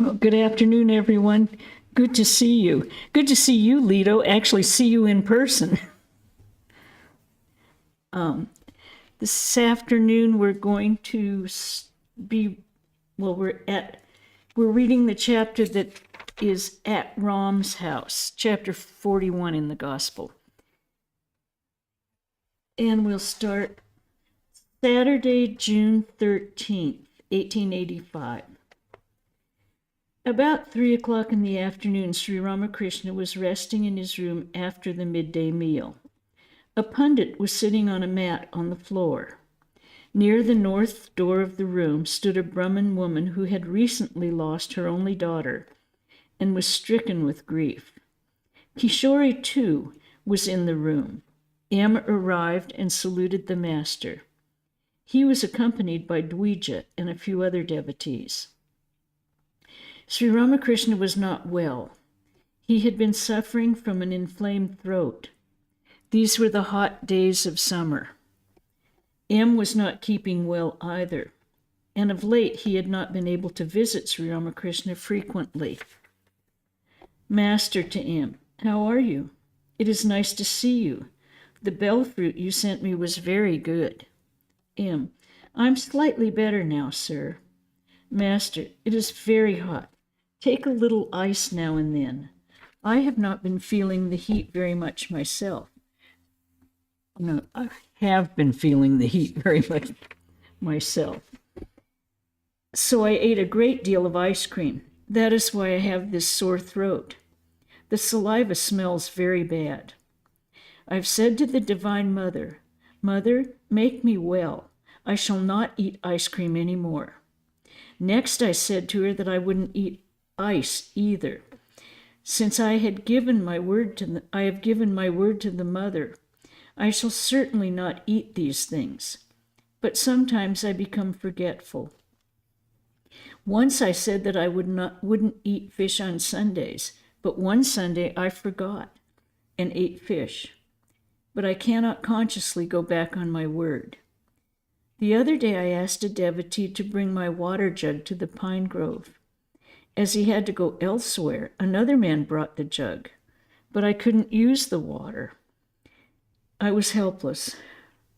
Well, good afternoon, everyone. Good to see you. Good to see you, Lito. Actually, see you in person. This afternoon, we're going to be, well, we're reading the chapter that is at Ram's house, chapter 41 in the Gospel. And we'll start Saturday, June 13th, 1885. About 3 o'clock in the afternoon, Sri Ramakrishna was resting in his room after the midday meal. A pundit was sitting on a mat on the floor. Near the north door of the room stood a Brahmin woman who had recently lost her only daughter and was stricken with grief. Kishori, too, was in the room. M arrived and saluted the master. He was accompanied by Dvija and a few other devotees. Sri Ramakrishna was not well. He had been suffering from an inflamed throat. These were the hot days of summer. M was not keeping well either, and of late he had not been able to visit Sri Ramakrishna frequently. Master to M, how are you? It is nice to see you. The bell fruit you sent me was very good. M, I'm slightly better now, sir. Master, it is very hot. Take a little ice now and then. I have not been feeling the heat very much myself. No, I have been feeling the heat very much myself. So I ate a great deal of ice cream. That is why I have this sore throat. The saliva smells very bad. I've said to the Divine Mother, Mother, make me well. I shall not eat ice cream any more. Next I said to her that I wouldn't eat ice either. Since I have given my word to the Mother, I shall certainly not eat these things. But sometimes I become forgetful. Once I said that I wouldn't eat fish on Sundays, but one Sunday I forgot and ate fish. But I cannot consciously go back on my word. The other day I asked a devotee to bring my water jug to the pine grove. As he had to go elsewhere, another man brought the jug, but I couldn't use the water. I was helpless.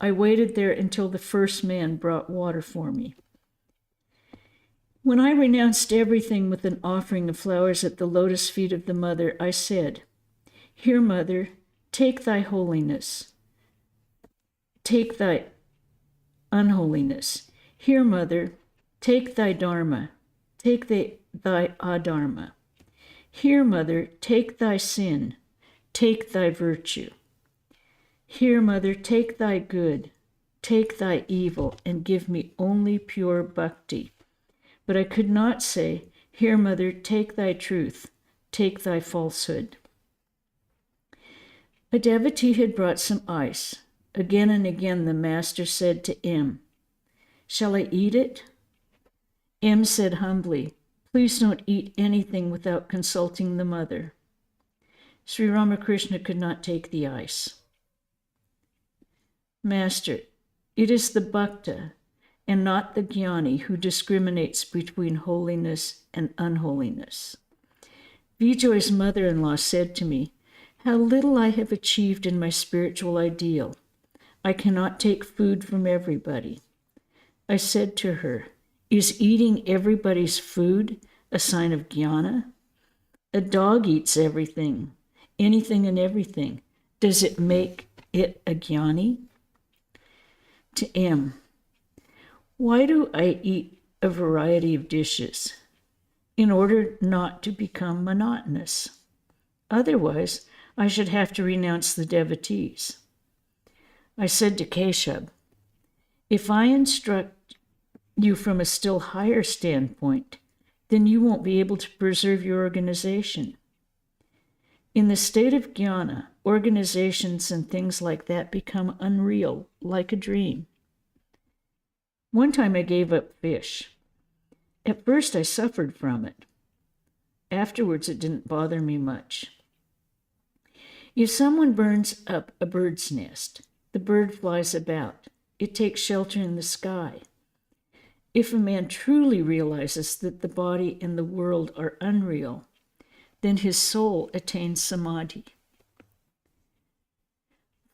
I waited there until the first man brought water for me. When I renounced everything with an offering of flowers at the lotus feet of the Mother, I said, Here, Mother, take thy holiness. Take thy unholiness. Here, Mother, take thy dharma. Take thy adharma. Here, Mother, take thy sin. Take thy virtue. Here, Mother, take thy good. Take thy evil, and give me only pure bhakti. But I could not say, Here, Mother, take thy truth. Take thy falsehood. A devotee had brought some ice. Again and again the master said to M, Shall I eat it? M said humbly, Please don't eat anything without consulting the Mother. Sri Ramakrishna could not take the ice. Master, it is the bhakta and not the jnani who discriminates between holiness and unholiness. Vijay's mother-in-law said to me, How little I have achieved in my spiritual ideal. I cannot take food from everybody. I said to her, Is eating everybody's food a sign of jnana? A dog eats everything, anything and everything. Does it make it a jnani? To M, why do I eat a variety of dishes? In order not to become monotonous. Otherwise, I should have to renounce the devotees. I said to Keshab, If I instruct you from a still higher standpoint, then you won't be able to preserve your organization. In the state of jnana, organizations and things like that become unreal, like a dream. One time I gave up fish. At first I suffered from it. Afterwards it didn't bother me much. If someone burns up a bird's nest, the bird flies about. It takes shelter in the sky. If a man truly realizes that the body and the world are unreal, then his soul attains samadhi.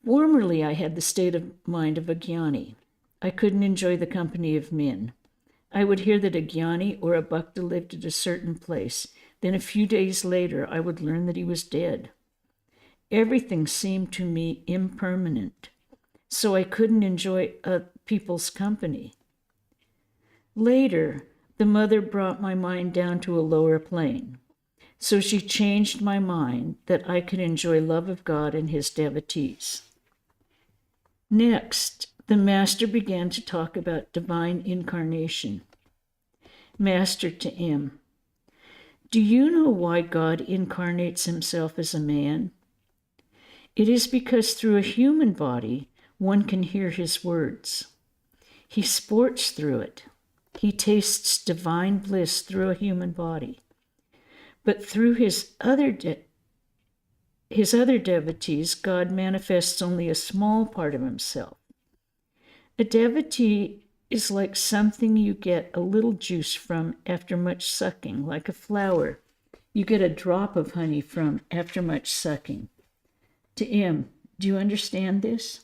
Formerly, I had the state of mind of a jnani. I couldn't enjoy the company of men. I would hear that a jnani or a bhakta lived at a certain place. Then a few days later, I would learn that he was dead. Everything seemed to me impermanent, so I couldn't enjoy people's company. Later, the mother brought my mind down to a lower plane. So she changed my mind that I could enjoy love of God and his devotees. Next, the master began to talk about divine incarnation. Master to M. Do you know why God incarnates himself as a man? It is because through a human body, one can hear his words. He sports through it. He tastes divine bliss through a human body. But through his other devotees, God manifests only a small part of himself. A devotee is like something you get a little juice from after much sucking, like a flower you get a drop of honey from after much sucking. To M, do you understand this?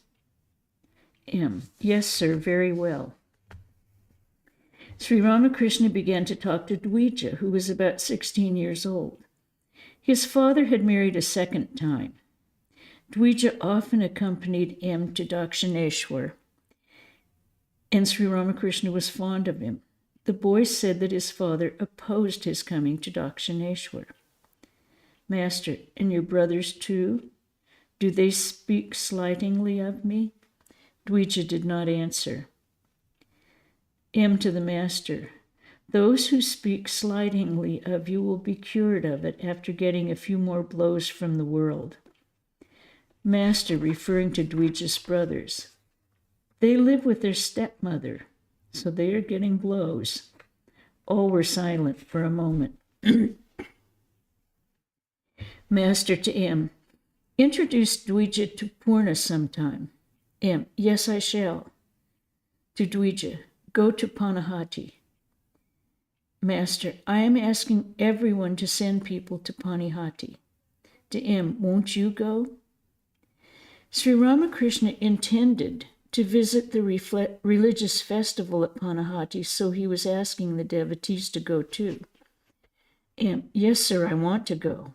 M, yes, sir, very well. Sri Ramakrishna began to talk to Dwija, who was about 16 years old. His father had married a second time. Dwija often accompanied M to Dakshineshwar, and Sri Ramakrishna was fond of him. The boy said that his father opposed his coming to Dakshineshwar. Master, and your brothers too? Do they speak slightingly of me? Dwija did not answer. M to the master, those who speak slightingly of you will be cured of it after getting a few more blows from the world. Master, referring to Dwija's brothers, they live with their stepmother, so they are getting blows. All were silent for a moment. Master to M, introduce Dwija to Purna sometime. M, yes, I shall. To Dwija, go to Panahati. Master, I am asking everyone to send people to Panihati. To M, won't you go? Sri Ramakrishna intended to visit the religious festival at Panahati, so he was asking the devotees to go too. M, yes, sir, I want to go.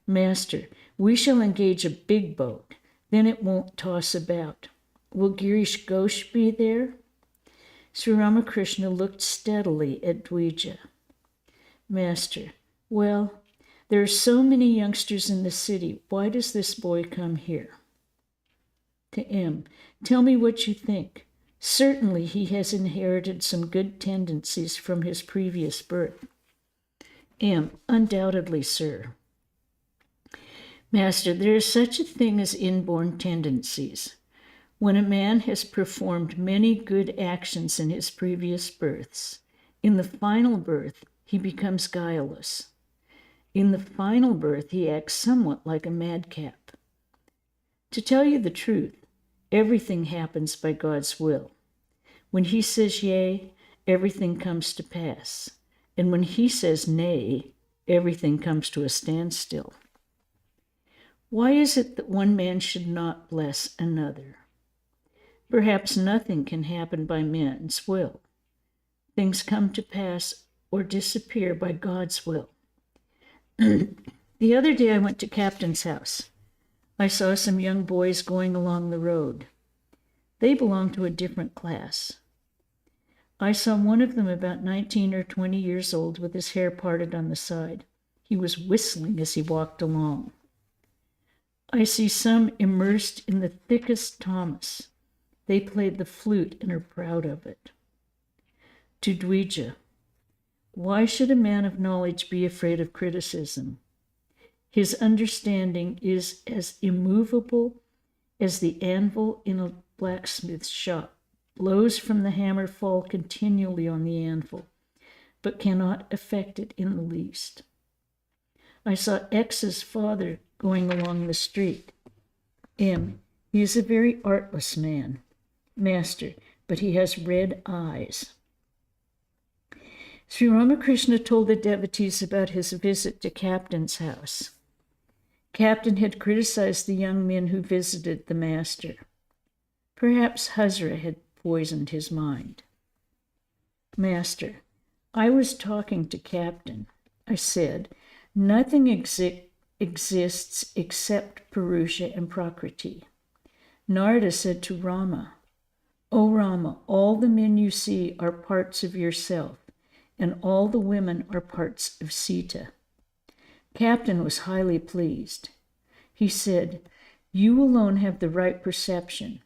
Master, we shall engage a big boat, then it won't toss about. Will Girish Ghosh be there? Sri Ramakrishna looked steadily at Dwija. Master, well, there are so many youngsters in the city. Why does this boy come here? To M, tell me what you think. Certainly he has inherited some good tendencies from his previous birth. M, undoubtedly, sir. Master, there is such a thing as inborn tendencies. When a man has performed many good actions in his previous births, in the final birth, he becomes guileless. In the final birth, he acts somewhat like a madcap. To tell you the truth, everything happens by God's will. When he says yea, everything comes to pass. And when he says nay, everything comes to a standstill. Why is it that one man should not bless another? Perhaps nothing can happen by man's will. Things come to pass or disappear by God's will. The other day I went to Captain's house. I saw some young boys going along the road. They belonged to a different class. I saw one of them about 19 or 20 years old with his hair parted on the side. He was whistling as he walked along. I see some immersed in the thickest Thomas. They played the flute and are proud of it. To Dwija, why should a man of knowledge be afraid of criticism? His understanding is as immovable as the anvil in a blacksmith's shop. Blows from the hammer fall continually on the anvil, but cannot affect it in the least. I saw X's father going along the street. M, he is a very artless man. Master, but he has red eyes. Sri Ramakrishna told the devotees about his visit to Captain's house. Captain had criticized the young men who visited the master. Perhaps Hazra had poisoned his mind. Master, I was talking to Captain. I said, nothing exists except Purusha and Prakriti. Narada said to Rama, O Rama, all the men you see are parts of yourself, and all the women are parts of Sita. Captain was highly pleased. He said, you alone have the right perception.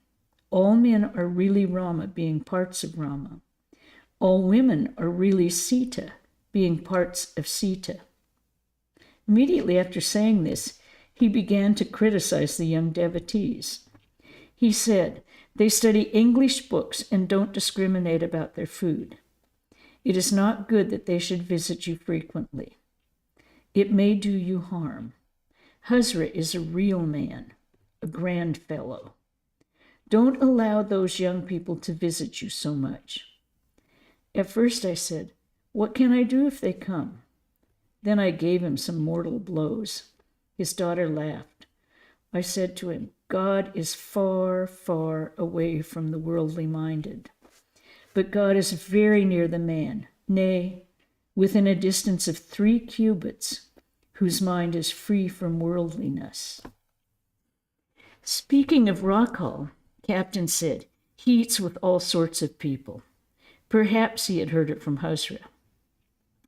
All men are really Rama, being parts of Rama. All women are really Sita, being parts of Sita. Immediately after saying this, he began to criticize the young devotees. He said, they study English books and don't discriminate about their food. It is not good that they should visit you frequently. It may do you harm. Hazra is a real man, a grand fellow. Don't allow those young people to visit you so much. At first I said, what can I do if they come? Then I gave him some mortal blows. His daughter laughed. I said to him, God is far, far away from the worldly minded. But God is very near the man, nay, within a distance of 3 cubits, whose mind is free from worldliness. Speaking of Rakhal, Captain said, he eats with all sorts of people. Perhaps he had heard it from Hazra.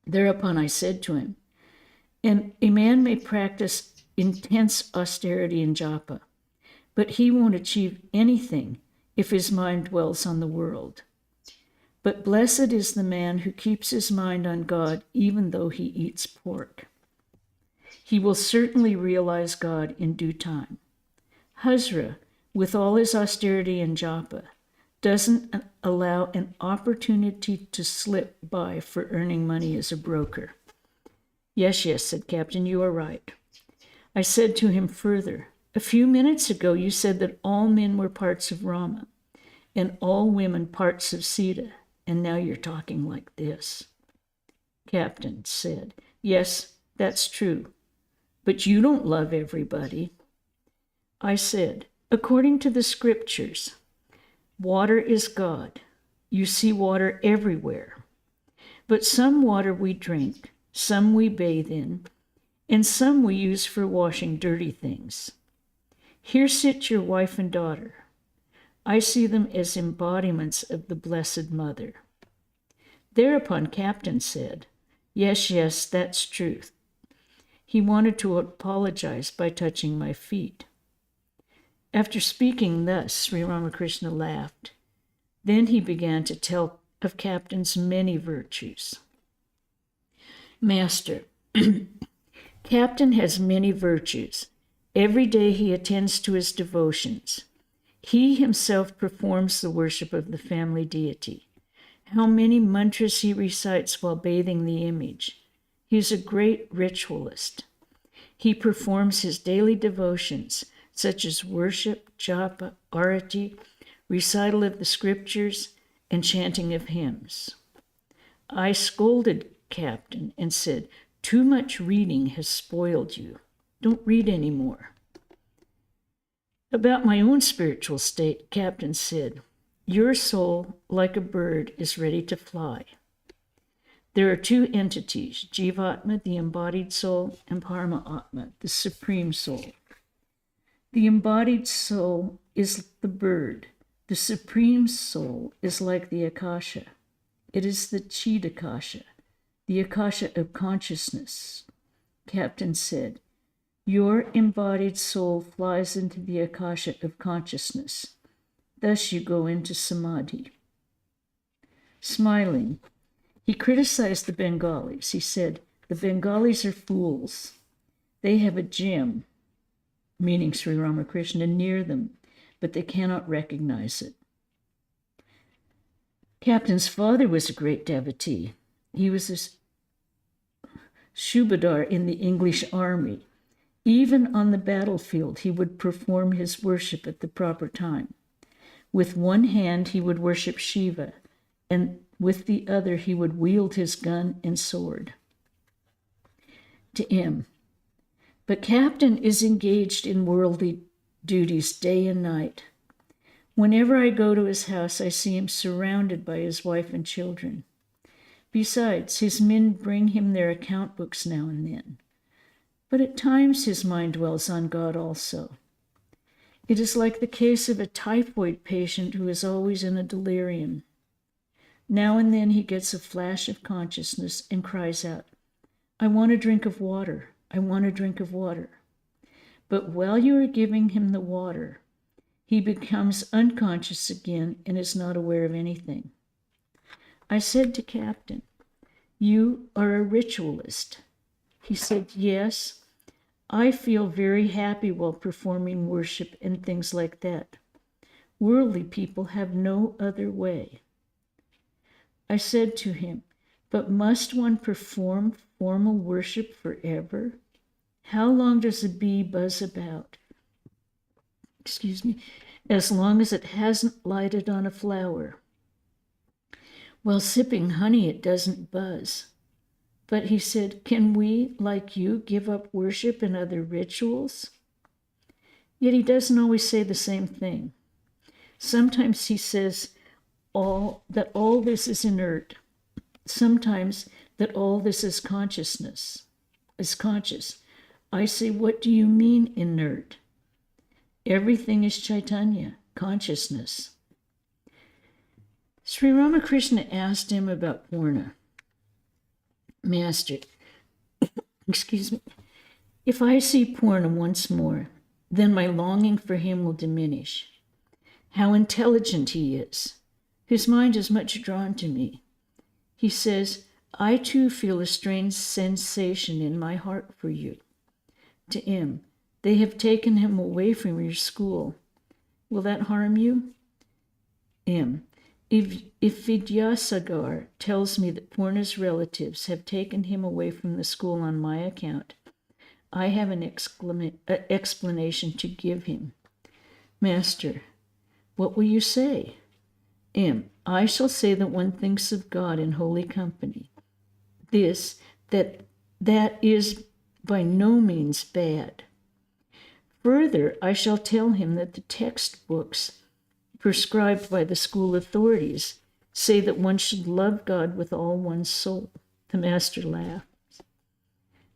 Thereupon I said to him, a man may practice intense austerity in japa, but he won't achieve anything if his mind dwells on the world. But blessed is the man who keeps his mind on God even though he eats pork. He will certainly realize God in due time. Hazra, with all his austerity in japa, doesn't allow an opportunity to slip by for earning money as a broker. Yes, said Captain, you are right. I said to him further, a few minutes ago you said that all men were parts of Rama and all women parts of Sita, and now you're talking like this. Captain said, yes, that's true, but you don't love everybody. I said, according to the scriptures, water is God. You see water everywhere. But some water we drink, some we bathe in, and some we use for washing dirty things. Here sit your wife and daughter. I see them as embodiments of the Blessed Mother. Thereupon Captain said, yes, that's truth. He wanted to apologize by touching my feet. After speaking thus, Sri Ramakrishna laughed. Then he began to tell of Captain's many virtues. Master, Captain has many virtues. Every day he attends to his devotions. He himself performs the worship of the family deity. How many mantras he recites while bathing the image. He is a great ritualist. He performs his daily devotions, such as worship, japa, arati, recital of the scriptures, and chanting of hymns. I scolded Captain and said, too much reading has spoiled you. Don't read any more. About my own spiritual state, Captain said, your soul, like a bird, is ready to fly. There are 2 entities, Jivatma, the embodied soul, and Paramatma, the supreme soul. The embodied soul is the bird. The supreme soul is like the Akasha. It is the Chidakasha, the Akasha of consciousness. Captain said, your embodied soul flies into the Akasha of consciousness. Thus you go into Samadhi. Smiling, he criticized the Bengalis. He said, the Bengalis are fools. They have a gem, meaning Sri Ramakrishna, near them, but they cannot recognize it. Captain's father was a great devotee. He was a Shubadar in the English army. Even on the battlefield, he would perform his worship at the proper time. With one hand, he would worship Shiva, and With the other, he would wield his gun and sword. To M. But Captain is engaged in worldly duties day and night. Whenever I go to his house, I see him surrounded by his wife and children. Besides, his men bring him their account books now and then. But at times his mind dwells on God also. It is like the case of a typhoid patient who is always in a delirium. Now and then he gets a flash of consciousness and cries out, I want a drink of water. I want a drink of water. But while you are giving him the water, he becomes unconscious again and is not aware of anything. I said to Captain, you are a ritualist. He said, yes, I feel very happy while performing worship and things like that. Worldly people have no other way. I said to him, but must one perform formal worship forever? How long does a bee buzz about? As long as it hasn't lighted on a flower. While sipping honey, it doesn't buzz. But he said, can we, like you, give up worship and other rituals? Yet he doesn't always say the same thing. Sometimes he says that all this is inert. Sometimes that all this is conscious. I say, what do you mean inert? Everything is Chaitanya, consciousness. Sri Ramakrishna asked him about Purna. Master, if I see Purna once more, then my longing for him will diminish. How intelligent he is. His mind is much drawn to me. He says, I too feel a strange sensation in my heart for you. To him, they have taken him away from your school. Will that harm you? M. If Vidyasagar tells me that Purna's relatives have taken him away from the school on my account, I have an explanation to give him. Master, what will you say? M. I shall say that one thinks of God in holy company. That is by no means bad. Further, I shall tell him that the textbooks prescribed by the school authorities say that one should love God with all one's soul. The master laughs.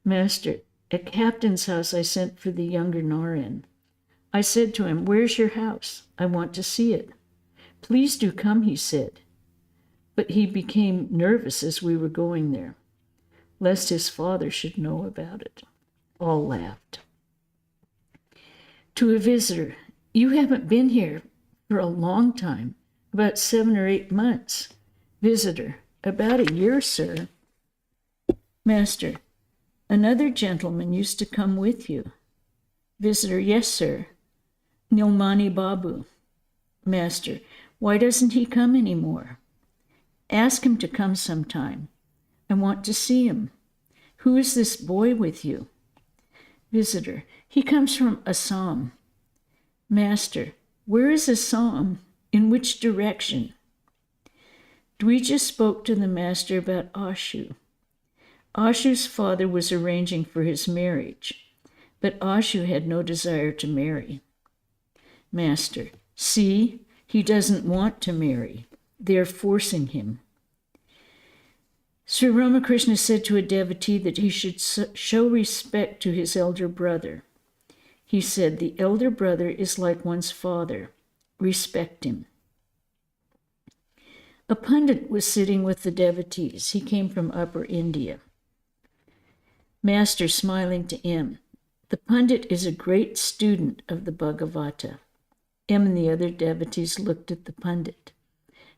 Master, at Captain's house I sent for the younger Naren. I said to him, where's your house? I want to see it. Please do come, he said. But he became nervous as we were going there, lest his father should know about it. All laughed. To a visitor, you haven't been here for a long time, about 7 or 8 months. Visitor, about a year, sir. Master, another gentleman used to come with you. Visitor, yes, sir. Nilmani Babu. Master, why doesn't he come anymore? Ask him to come sometime. I want to see him. Who is this boy with you? Visitor, he comes from Assam. Master, where is Assam? In which direction? Dwija spoke to the master about Ashu. Ashu's father was arranging for his marriage, but Ashu had no desire to marry. Master, see, he doesn't want to marry. They are forcing him. Sri Ramakrishna said to a devotee that he should show respect to his elder brother. He said, the elder brother is like one's father. Respect him. A pundit was sitting with the devotees. He came from Upper India. Master, smiling to M. The pundit is a great student of the Bhagavata. M and the other devotees looked at the pundit.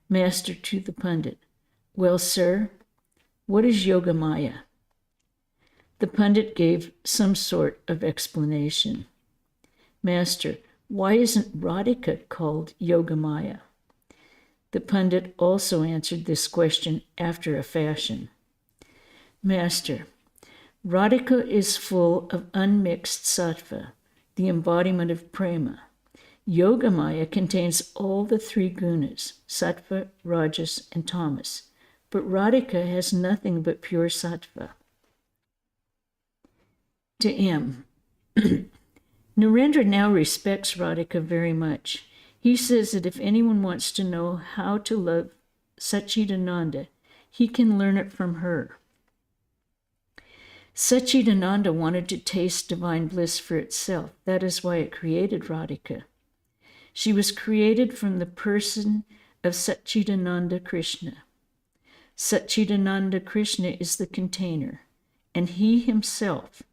Master to the pundit. Well, sir, what is Yogamaya? The pundit gave some sort of explanation. Master, why isn't Radhika called Yogamaya? The pundit also answered this question after a fashion. Master, Radhika is full of unmixed sattva, the embodiment of prema. Yogamaya contains all the 3 gunas, sattva, rajas, and tamas, but Radhika has nothing but pure sattva. To M. Narendra now respects Radhika very much. He says that if anyone wants to know how to love Satchidananda, he can learn it from her. Satchidananda wanted to taste divine bliss for itself. That is why it created Radhika. She was created from the person of Satchidananda Krishna. Satchidananda Krishna is the container, and he himself,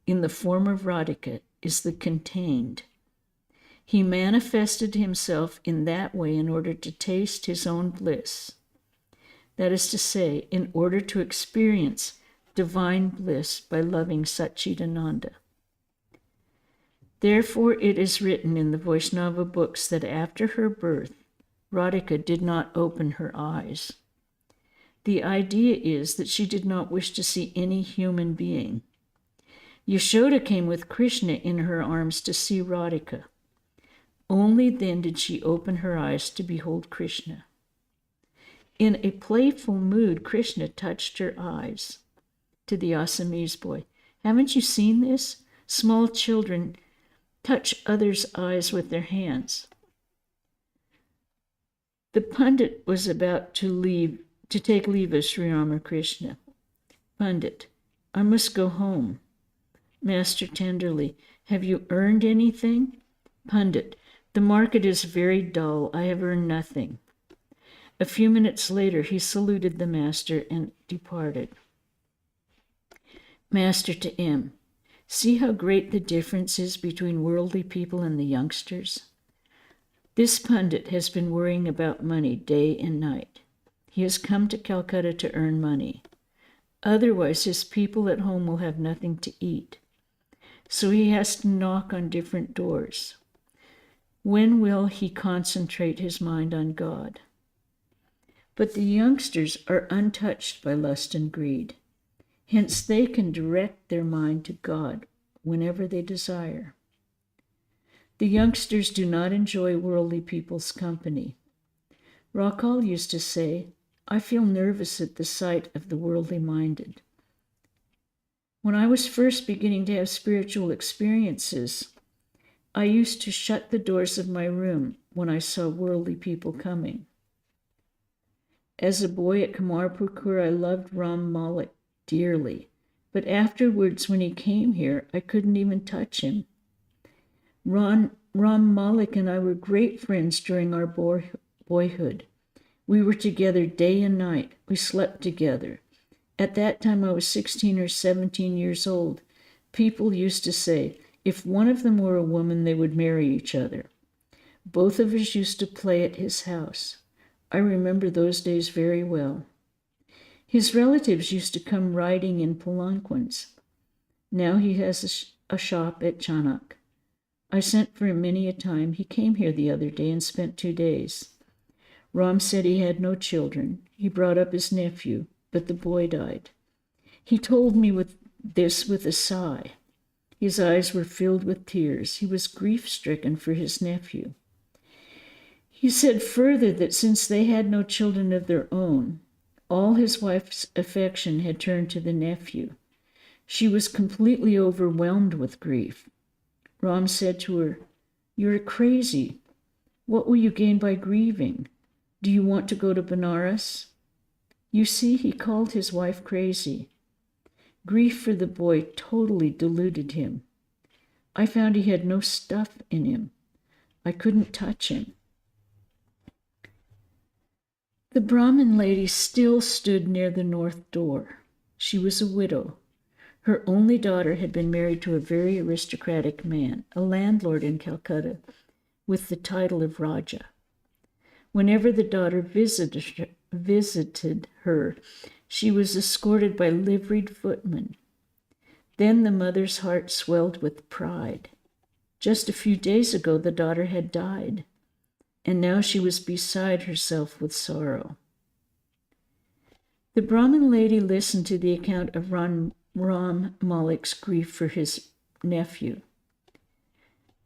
in the form of Radhika, is the contained. He manifested himself in that way in order to taste his own bliss. That is to say, in order to experience divine bliss by loving Satchidananda. Therefore, it is written in the Vaishnava books that after her birth, Radhika did not open her eyes. The idea is that she did not wish to see any human being. Yashoda came with Krishna in her arms to see Radhika. Only then did she open her eyes to behold Krishna. In a playful mood, Krishna touched her eyes. To the Assamese boy, haven't you seen this? Small children touch others' eyes with their hands. The Pandit was about to take leave of Sri Ramakrishna. Pandit, I must go home. Master tenderly, have you earned anything? Pandit, the market is very dull. I have earned nothing. A few minutes later, he saluted the master and departed. Master to M. See how great the difference is between worldly people and the youngsters? This Pandit has been worrying about money day and night. He has come to Calcutta to earn money. Otherwise, his people at home will have nothing to eat. So he has to knock on different doors. When will he concentrate his mind on God? But the youngsters are untouched by lust and greed. Hence, they can direct their mind to God whenever they desire. The youngsters do not enjoy worldly people's company. Rakal used to say, I feel nervous at the sight of the worldly minded. When I was first beginning to have spiritual experiences, I used to shut the doors of my room when I saw worldly people coming. As a boy at Kamarpukur, I loved Ram Malik dearly, but afterwards when he came here, I couldn't even touch him. Ram Malik and I were great friends during our boyhood. We were together day and night. We slept together. At that time, I was 16 or 17 years old. People used to say, if one of them were a woman, they would marry each other. Both of us used to play at his house. I remember those days very well. His relatives used to come riding in palanquins. Now he has a shop at Chanak. I sent for him many a time. He came here the other day and spent 2 days. Ram said he had no children. He brought up his nephew, but the boy died. He told me this with a sigh. His eyes were filled with tears. He was grief-stricken for his nephew. He said further that since they had no children of their own, all his wife's affection had turned to the nephew. She was completely overwhelmed with grief. Ram said to her, "You're crazy. What will you gain by grieving? Do you want to go to Benares?" You see, he called his wife crazy. Grief for the boy totally deluded him. I found he had no stuff in him. I couldn't touch him. The Brahmin lady still stood near the north door. She was a widow. Her only daughter had been married to a very aristocratic man, a landlord in Calcutta, with the title of Raja. Whenever the daughter visited her, she was escorted by liveried footmen. Then the mother's heart swelled with pride. Just a few days ago, the daughter had died, and now she was beside herself with sorrow. The Brahmin lady listened to the account of Ram Malik's grief for his nephew.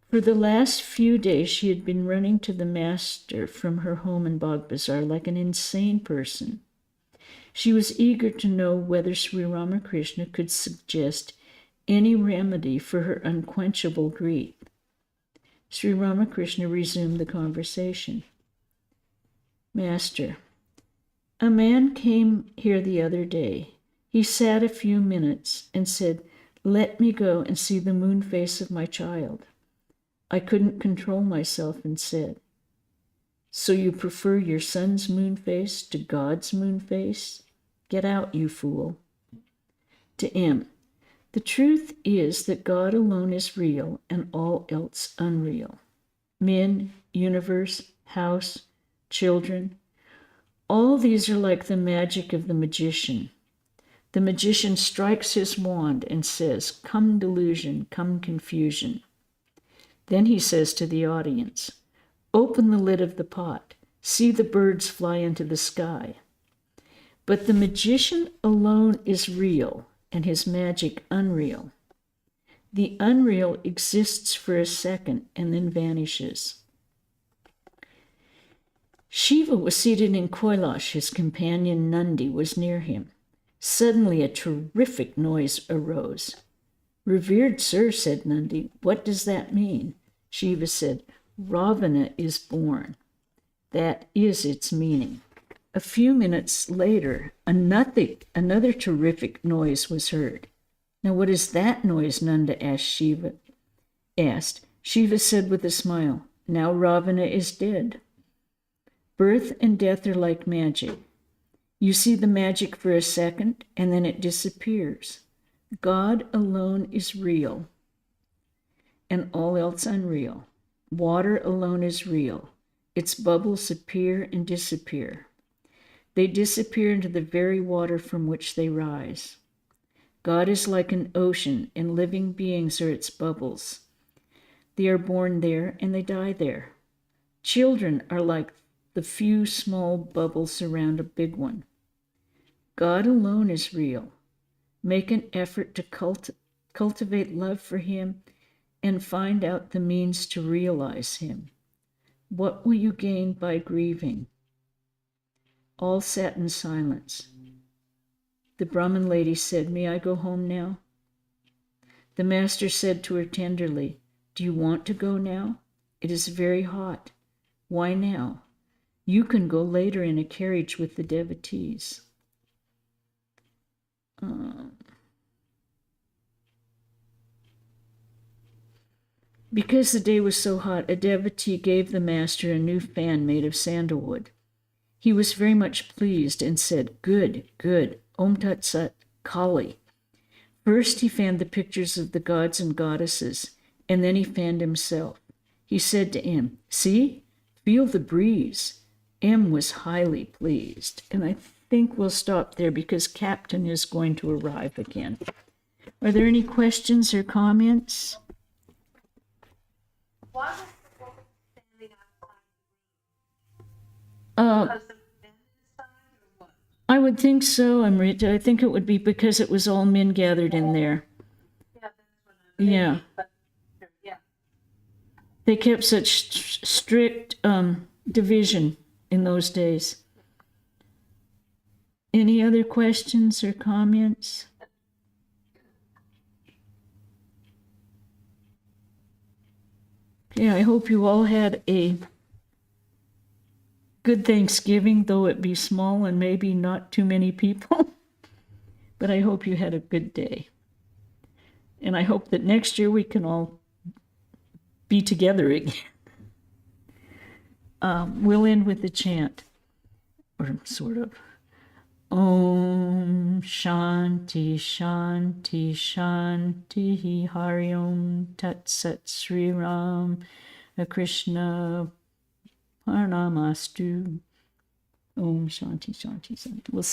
For the last few days, she had been running to the master from her home in Bagh Bazaar like an insane person. She was eager to know whether Sri Ramakrishna could suggest any remedy for her unquenchable grief. Sri Ramakrishna resumed the conversation. Master, a man came here the other day. He sat a few minutes and said, "Let me go and see the moon face of my child." I couldn't control myself and said, "So you prefer your son's moon face to God's moon face? Get out, you fool." To M, the truth is that God alone is real and all else unreal. Men, universe, house, children, all these are like the magic of the magician. The magician strikes his wand and says, "Come delusion, come confusion." Then he says to the audience, "Open the lid of the pot, see the birds fly into the sky." But the magician alone is real and his magic unreal. The unreal exists for a second and then vanishes. Shiva was seated in Kailash. His companion Nandi was near him. Suddenly a terrific noise arose. "Revered sir," said Nandi, "what does that mean?" Shiva said, "Ravana is born. That is its meaning." A few minutes later, another terrific noise was heard. "Now what is that noise?" Nanda asked. Shiva said with a smile, "Now Ravana is dead." Birth and death are like magic. You see the magic for a second, and then it disappears. God alone is real, and all else unreal. Water alone is real. Its bubbles appear and disappear. They disappear into the very water from which they rise. God is like an ocean, and living beings are its bubbles. They are born there, and they die there. Children are like the few small bubbles around a big one. God alone is real. Make an effort to cultivate love for him and find out the means to realize him. What will you gain by grieving? All sat in silence. The Brahmin lady said, "May I go home now?" The master said to her tenderly, "Do you want to go now? It is very hot. Why now? You can go later in a carriage with the devotees." Because the day was so hot, a devotee gave the master a new fan made of sandalwood. He was very much pleased and said, "Good, good, Om Tat Sat, Kali." First he fanned the pictures of the gods and goddesses, and then he fanned himself. He said to M, "See, feel the breeze." M was highly pleased, and I think we'll stop there because Captain is going to arrive again. Are there any questions or comments? Why was the woman standing outside the room? Because of the men inside, or what? I would think so, Amrita. I think it would be because it was all men gathered in there. Yeah, that's what I'm thinking. Yeah. But, yeah. They kept such strict division in those days. Any other questions or comments? Yeah, I hope you all had a good Thanksgiving, though it be small and maybe not too many people. But I hope you had a good day. And I hope that next year we can all be together again. We'll end with the chant, or sort of. Om Shanti Shanti Shanti Hari Om Tat Sat Sri Ram Krishna Parnamastu. Om Shanti Shanti Shanti. We'll see.